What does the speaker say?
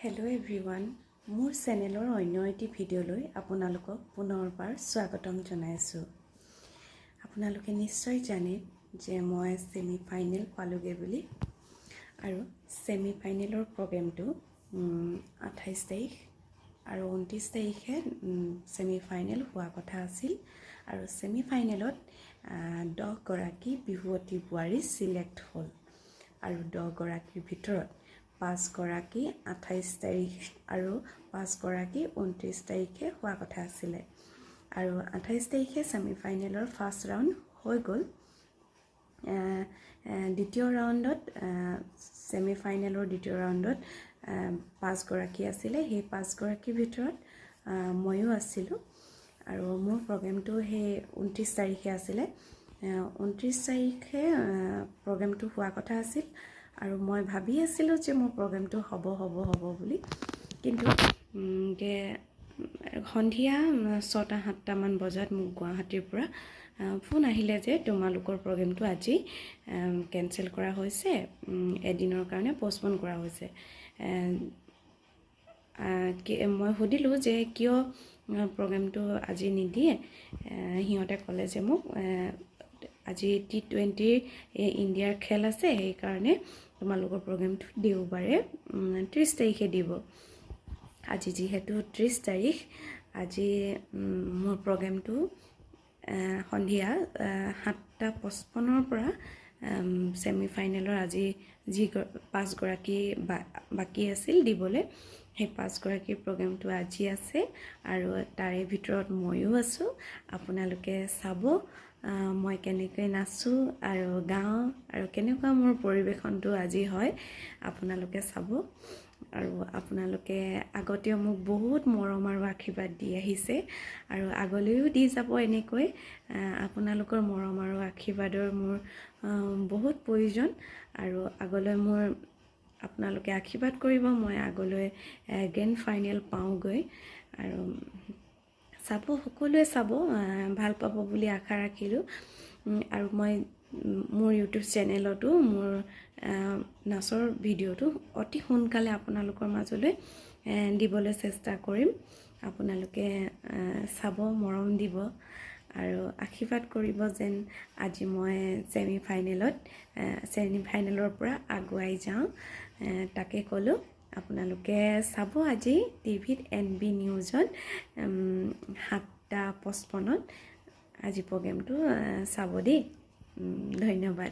Hello' everyone, মোৰ চেনেলৰ অন্য এটি ভিডিঅ'লৈ আপোনালোকক পুনৰবাৰ স্বাগতম জনাইছোঁ। আপোনালোকে নিশ্চয় জানে যে মই ছেমি ফাইনেল পালোগৈ বুলি, আৰু ছেমি ফাইনেলৰ প্ৰগ্ৰেমটো 28 তাৰিখ আৰু 29 তাৰিখে ছেমি ফাইনেল হোৱা কথা আছিল। আৰু ছেমি ফাইনেলত 10 গৰাকী বিহুৱতী বোৱাৰী চিলেক্ট হ'ল, আৰু 10 গৰাকীৰ ভিতৰত 5 গৰাকী 28 তাৰিখ আৰু 5 গৰাকী 29 তাৰিখে হোৱা কথা আছিলে। আৰু 28 তাৰিখে ছেমি ফাইনেলৰ ফাৰ্ষ্ট ৰাউণ্ড হৈ গ'ল। দ্বিতীয় ৰাউণ্ডত ছেমি ফাইনেলৰ দ্বিতীয় ৰাউণ্ডত 5 গৰাকী আছিলে। সেই 5 গৰাকীৰ ভিতৰত ময়ো আছিলোঁ, আৰু মোৰ প্ৰগ্ৰেমটো সেই 29 তাৰিখে আছিলে। 29 তাৰিখে প্ৰগ্ৰেমটো হোৱা কথা আছিল, আৰু মই ভাবি আছিলোঁ যে মোৰ প্ৰগ্ৰেমটো হ'ব বুলি। কিন্তু সন্ধিয়া 6-7 মান বজাত মোক গুৱাহাটীৰ পৰা ফোন আহিলে যে তোমালোকৰ প্ৰগ্ৰেমটো আজি কেঞ্চেল কৰা হৈছে, এদিনৰ কাৰণে পষ্টপন কৰা হৈছে। মই সুধিলোঁ যে কিয় প্ৰগ্ৰেমটো আজি নিদিয়ে। সিহঁতে ক'লে যে মোক আজি T20 ইণ্ডিয়াৰ খেল আছে, সেইকাৰণে তোমালোকৰ প্ৰগ্ৰেমটো দেওবাৰে 30 তাৰিখে দিব। আজি যিহেতু 30 তাৰিখ, আজি মোৰ প্ৰগ্ৰেমটো সন্ধিয়া 7:55 পৰা ছেমি ফাইনেলৰ আজি যি 5 গৰাকী বাকী আছিল দিবলৈ, সেই 5 গৰাকীৰ প্ৰগ্ৰেমটো আজি আছে, আৰু তাৰে ভিতৰত ময়ো আছোঁ। আপোনালোকে চাব মই কেনেকৈ নাচোঁ আৰু গাওঁ, আৰু কেনেকুৱা মোৰ পৰিৱেশনটো আজি হয়, আপোনালোকে চাব। আৰু আপোনালোকে আগতেও মোক বহুত মৰম আৰু আশীৰ্বাদ দি আহিছে, আৰু আগলৈও দি যাব এনেকৈ। আপোনালোকৰ মৰম আৰু আশীৰ্বাদৰ মোৰ বহুত প্ৰয়োজন, আৰু আগলৈ মোৰ আপোনালোকে আশীৰ্বাদ কৰিব, মই আগলৈ গ্ৰেণ্ড ফাইনেল পাওঁগৈ। আৰু চাব, সকলোৱে চাব, ভাল পাব বুলি আশা ৰাখিলোঁ। আৰু মই মোৰ ইউটিউব চেনেলতো মোৰ নাচৰ ভিডিঅ'টো অতি সোনকালে আপোনালোকৰ মাজলৈ দিবলৈ চেষ্টা কৰিম। আপোনালোকে চাব, মৰম দিব, আৰু আশীৰ্বাদ কৰিব যেন আজি মই ছেমি ফাইনেলৰ পৰা আগুৱাই যাওঁ। তাকে ক'লোঁ। আপোনালোকে চাব আজি টিভিত NB নিউজত 7:55 আজি প্ৰগ্ৰেমটো চাব দেই। ধন্যবাদ।